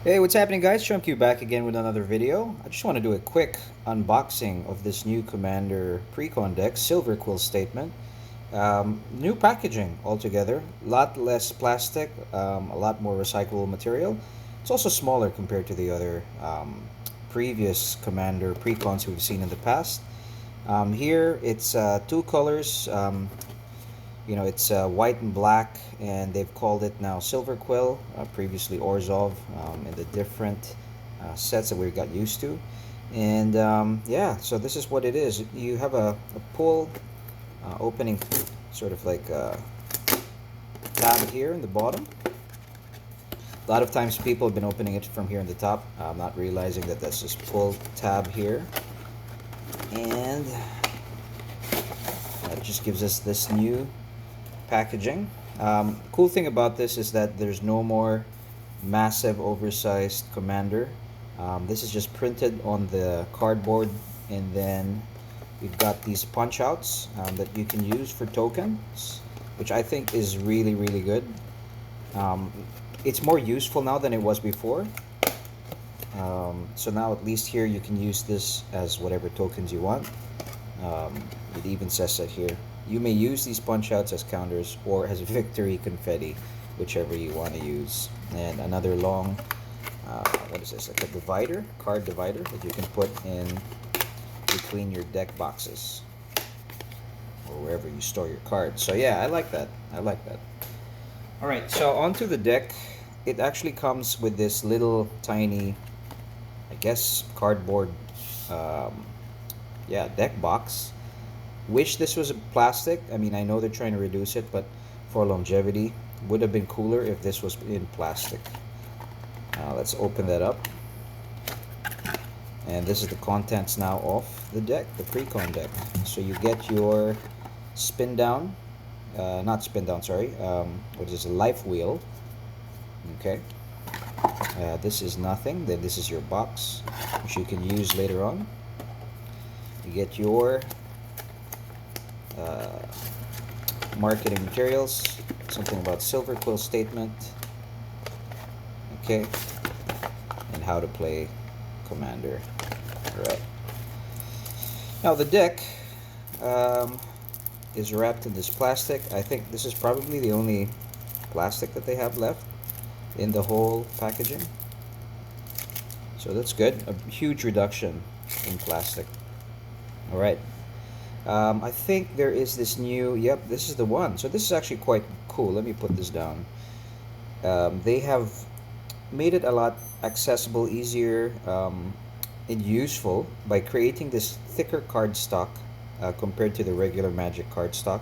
Hey, what's happening guys? ShrimpQ back again with another video. I just want to do a quick unboxing of this new Commander Precon deck, Silverquill Statement. New packaging altogether, a lot less plastic, a lot more recyclable material. It's also smaller compared to the other previous Commander Precons we've seen in the past. Here it's two colors. It's white and black, and they've called it now Silverquill, previously Orzhov, in the different sets that we got used to. And yeah, so this is what it is. You have a pull opening, sort of like a tab here in the bottom. A lot of times people have been opening it from here in the top, not realizing that that's just pull tab here. And that just gives us this new packaging. Cool thing about this is that there's no more massive oversized commander. This is just printed on the cardboard, and then we've got these punch outs that you can use for tokens, which I think is really good. It's more useful now than it was before. So now at least here you can use this as whatever tokens you want. It even says that here. You may use these punch outs as counters or as victory confetti, whichever you want to use. And another long, what is this, like a divider, card divider that you can put in between your deck boxes or wherever you store your cards. So yeah, I like that. Alright, so onto the deck. It actually comes with this little tiny, I guess, cardboard deck box. Wish this was a plastic. I mean, I know they're trying to reduce it, but for longevity, would have been cooler if this was in plastic. Let's open that up. And this is the contents now of the deck, the Precon deck. So you get your spin down, not spin down, sorry, what is a life wheel. Okay. This is nothing. Then this is your box, which you can use later on. You get your marketing materials, something about Silverquill Statement, okay, and how to play Commander. Alright. Now the deck is wrapped in this plastic. I think this is probably the only plastic that they have left in the whole packaging. So that's good. A huge reduction in plastic. Alright. I think there is this new, yep, this is the one. So this is actually quite cool. Let me put this down. They have made it a lot accessible, easier, and useful by creating this thicker card stock compared to the regular Magic card stock,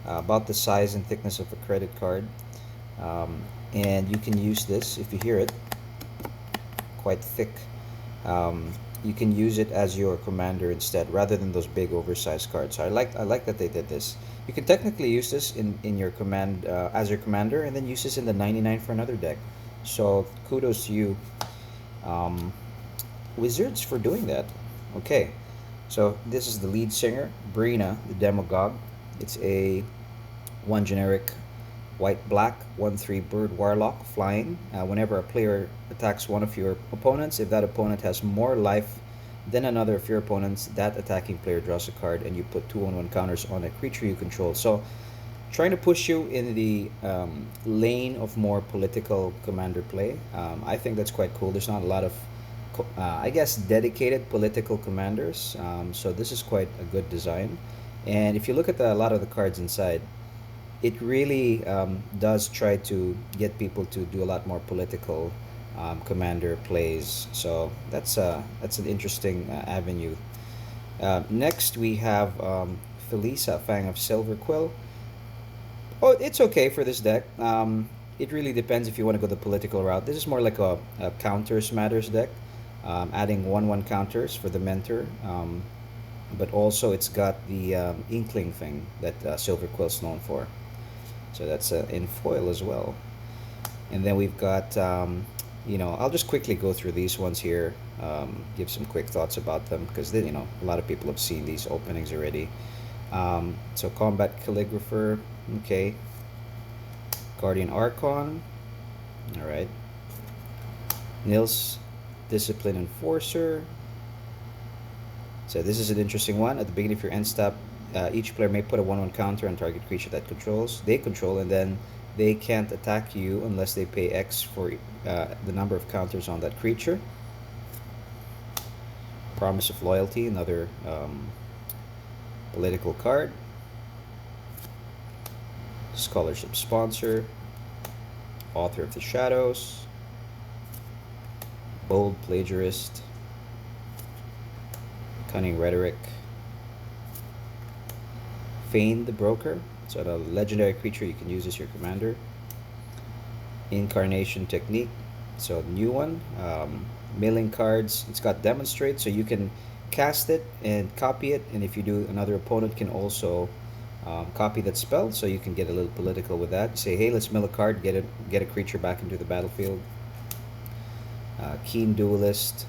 about the size and thickness of a credit card. And you can use this, if you hear it, quite thick. You can use it as your commander instead, rather than those big oversized cards. So I like that they did this. You can technically use this in your command as your commander, and then use this in the 99 for another deck. So kudos to you, Wizards, for doing that. Okay, so this is the lead singer, Brina the Demogog. It's a one generic white-black 1/3 bird warlock flying. Whenever a player attacks one of your opponents, if that opponent has more life than another of your opponents, that attacking player draws a card, and you put 2/1 counters on a creature you control. So trying to push you in the lane of more political commander play. I think that's quite cool. There's not a lot of I guess dedicated political commanders, so this is quite a good design. And if you look at a lot of the cards inside, it really does try to get people to do a lot more political commander plays. So that's an interesting avenue. Next we have Felisa, Fang of Silverquill. Oh, it's okay for this deck. It really depends if you want to go the political route. This is more like a counters matters deck, adding 1/1 counters for the mentor. But also it's got the inkling thing that Silverquill's known for. So that's in foil as well. And then we've got, I'll just quickly go through these ones here, give some quick thoughts about them, because a lot of people have seen these openings already. So Combat Calligrapher, okay. Guardian Archon, alright. Nils, Discipline Enforcer. So this is an interesting one. At the beginning of your end step, each player may put a 1/1 counter on target creature that they control, and then they can't attack you unless they pay X for the number of counters on that creature. Promise of Loyalty, another political card. Scholarship Sponsor. Author of the Shadows. Bold Plagiarist. Cunning Rhetoric. Feign the Broker. So a legendary creature you can use as your commander. Incarnation Technique. So new one. Milling cards. It's got Demonstrate, so you can cast it and copy it, and if you do, another opponent can also copy that spell, so you can get a little political with that. Say, hey, let's mill a card, get a creature back into the battlefield. Keen Duelist.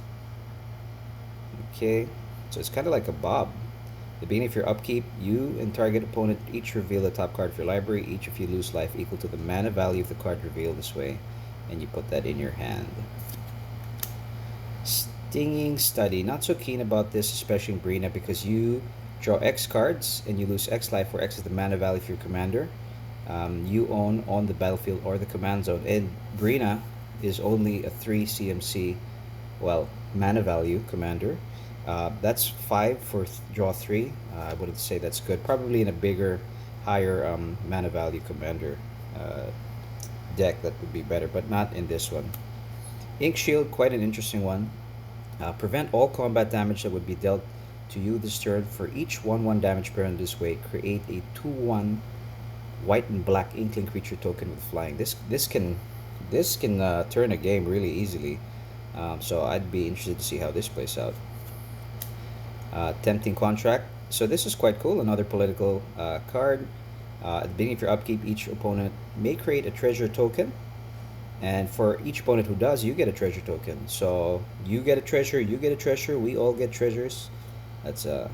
Okay, so it's kind of like a Bob. At the beginning of your upkeep, you and target opponent each reveal the top card of your library. Each of you lose life equal to the mana value of the card revealed this way, and you put that in your hand. Stinging Study. Not so keen about this, especially in Brina, because you draw X cards and you lose X life, where X is the mana value for your commander you own on the battlefield or the command zone. And Brina is only a 3 CMC, well, mana value commander. That's 5 for draw 3. I wouldn't say that's good. Probably in a bigger, higher mana value commander deck that would be better, but not in this one. Ink Shield, quite an interesting one. Prevent all combat damage that would be dealt to you this turn. For each 1/1 damage parent this way, create a 2/1 white and black Inkling creature token with flying. This can turn a game really easily. So I'd be interested to see how this plays out. Tempting Contract. So this is quite cool. Another political card. At the beginning of your upkeep, each opponent may create a treasure token. And for each opponent who does, you get a treasure token. So you get a treasure, you get a treasure, we all get treasures. That's a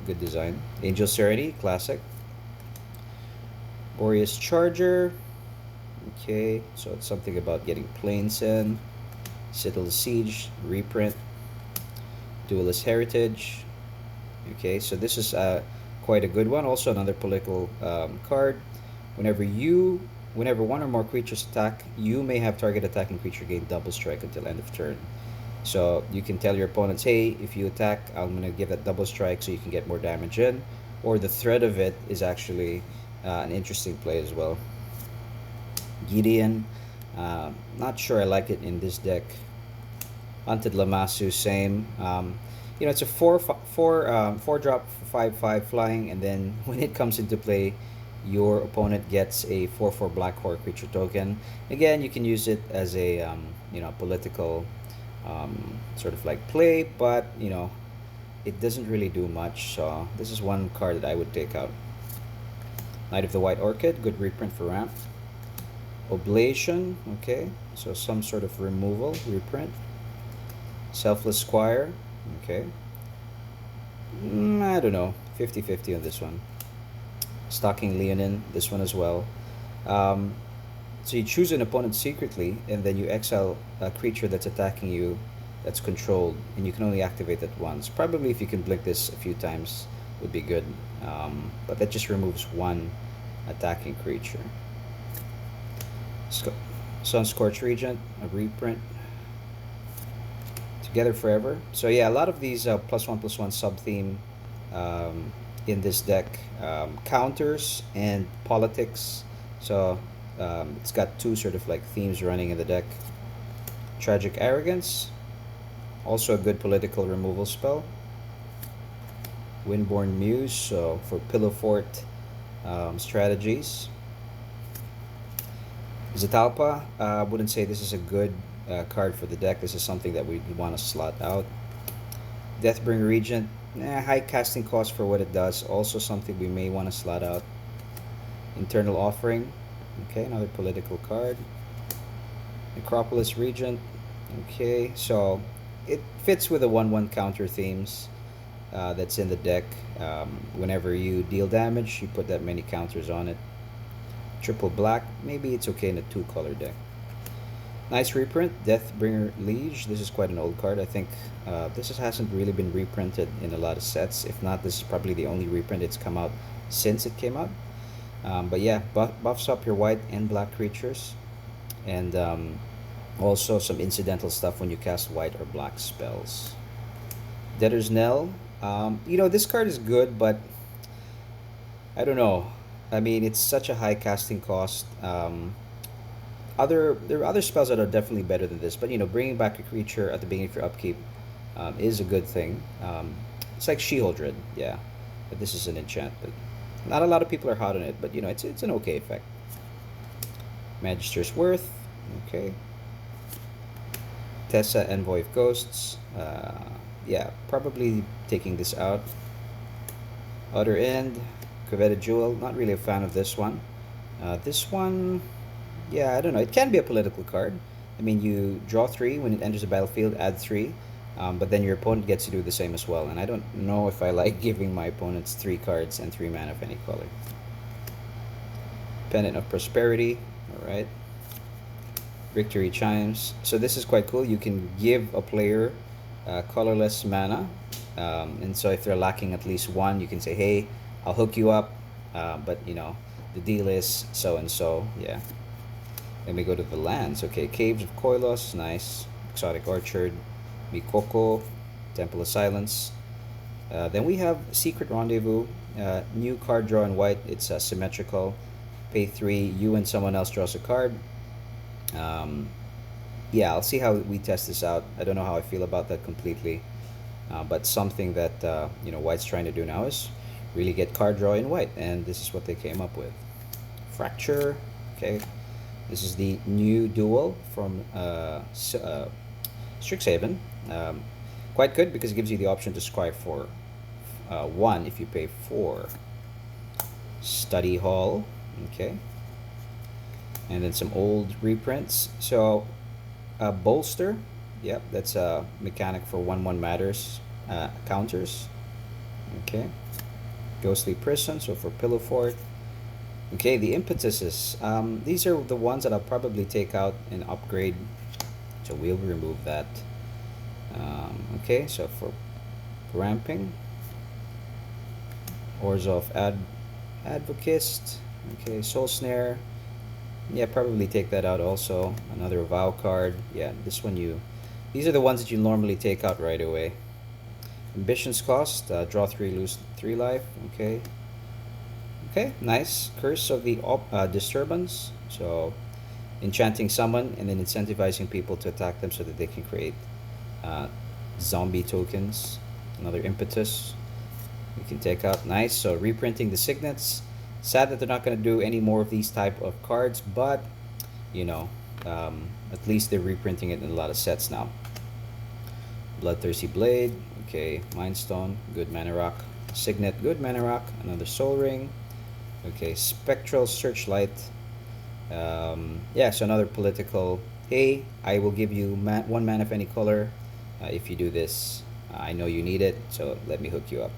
good design. Angel Serenity, classic. Boreas Charger. Okay, so it's something about getting planes in. Citadel Siege, reprint. Duelist Heritage. Okay, so this is quite a good one. Also another political card. Whenever one or more creatures attack, you may have target attacking creature gain double strike until end of turn. So you can tell your opponents, hey, if you attack, I'm going to give that double strike so you can get more damage in. Or the threat of it is actually an interesting play as well. Gideon, not sure I like it in this deck. Hunted Lamassu, same. It's a 4-drop 5/5 flying, and then when it comes into play, your opponent gets a 4/4 black horror creature token. Again, you can use it as a political sort of like play, but it doesn't really do much. So this is one card that I would take out. Knight of the White Orchid, good reprint for ramp. Oblation, okay, so some sort of removal reprint. Selfless Squire, okay. I don't know, 50-50 on this one. Stalking Leonin, this one as well. So you choose an opponent secretly, and then you exile a creature that's attacking you, that's controlled, and you can only activate that once. Probably if you can blink this a few times would be good, but that just removes one attacking creature. Sunscorched Regent, a reprint. Together Forever. So yeah, a lot of these +1/+1 sub-theme in this deck. Counters and politics. So it's got two sort of like themes running in the deck. Tragic Arrogance, also a good political removal spell. Windborn Muse, so for Pillow Fort strategies. Zatalpa, I wouldn't say this is a good card for the deck. This is something that we want to slot out. Deathbringer Regent, high casting cost for what it does. Also something we may want to slot out. Internal Offering, okay, another political card. Necropolis Regent, okay, so it fits with the 1/1 counter themes that's in the deck. Whenever you deal damage, you put that many counters on it. Triple Black, maybe it's okay in a 2-color deck. Nice reprint, Deathbringer Liege. This is quite an old card. I think hasn't really been reprinted in a lot of sets. If not, this is probably the only reprint it's come out since it came out. But yeah, buffs up your white and black creatures, and also some incidental stuff when you cast white or black spells. Debtor's Knell. This card is good, but I don't know. I mean, it's such a high casting cost. There are other spells that are definitely better than this, but bringing back a creature at the beginning of your upkeep is a good thing. It's like Sheholdred, yeah, but this is an enchant. But not a lot of people are hot on it, but it's an okay effect. Magister's Worth, okay. Tessa, Envoy of Ghosts. Yeah, probably taking this out. Outer End, Coveted Jewel. Not really a fan of this one. This one, yeah, I don't know. It can be a political card. I mean, you draw 3 when it enters the battlefield, add 3, but then your opponent gets to do the same as well. And I don't know if I like giving my opponents 3 cards and 3 mana of any color. Pendant of Prosperity, alright. Victory Chimes. So this is quite cool. You can give a player colorless mana. And so if they're lacking at least 1, you can say, hey, I'll hook you up. But, the deal is so and so, yeah. Then we go to the lands. Okay, Caves of Koilos, nice. Exotic Orchard, Mikoko, Temple of Silence. Then we have Secret Rendezvous, new card draw in white. It's symmetrical. Pay 3, you and someone else draws a card. Yeah, I'll see how we test this out. I don't know how I feel about that completely. But something that White's trying to do now is really get card draw in white, and this is what they came up with. Fracture, okay. This is the new duel from Strixhaven. Quite good because it gives you the option to scry for 1 if you pay 4. Study Hall, okay. And then some old reprints. So, Bolster, yep, that's a mechanic for 1/1 matters counters. Okay. Ghostly Prison, so for Pillow Fort. Okay, the impetuses. These are the ones that I'll probably take out and upgrade. So we'll remove that. Okay, so for ramping, Orzhov Advocist. Okay, Soul Snare. Yeah, probably take that out also. Another Vow card. Yeah, this one these are the ones that you normally take out right away. Ambition's Cost. Draw 3, lose 3 life. Okay. Okay, nice. Curse of the Disturbance. So, enchanting someone and then incentivizing people to attack them so that they can create zombie tokens. Another Impetus. We can take out. Nice. So, reprinting the Signets. Sad that they're not going to do any more of these type of cards, but, at least they're reprinting it in a lot of sets now. Bloodthirsty Blade. Okay, Mindstone. Good Mana Rock. Signet. Good Mana Rock. Another Soul Ring. Okay, Spectral Searchlight. Yeah, so another political. Hey, I will give you 1 mana of any color if you do this. I know you need it, so let me hook you up.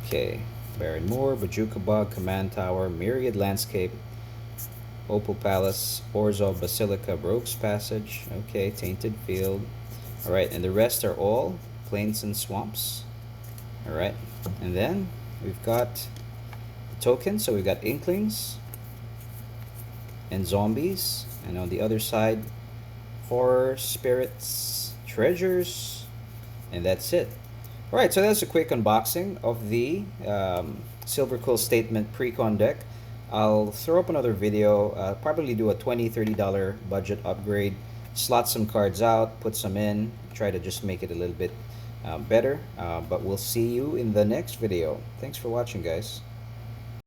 Okay, Baron Moor, Bajuka Bog, Command Tower, Myriad Landscape, Opal Palace, Orzhov Basilica, Rogue's Passage. Okay, Tainted Field. Alright, and the rest are all plains and swamps. Alright, and then we've got tokens. So we've got Inklings and Zombies, and on the other side, Horror, Spirits, Treasures, and that's it. Alright, so that's a quick unboxing of the Silverquill Statement Precon deck. I'll throw up another video, probably do a $20-$30 budget upgrade, slot some cards out, put some in, try to just make it a little bit better, but we'll see you in the next video. Thanks for watching, guys.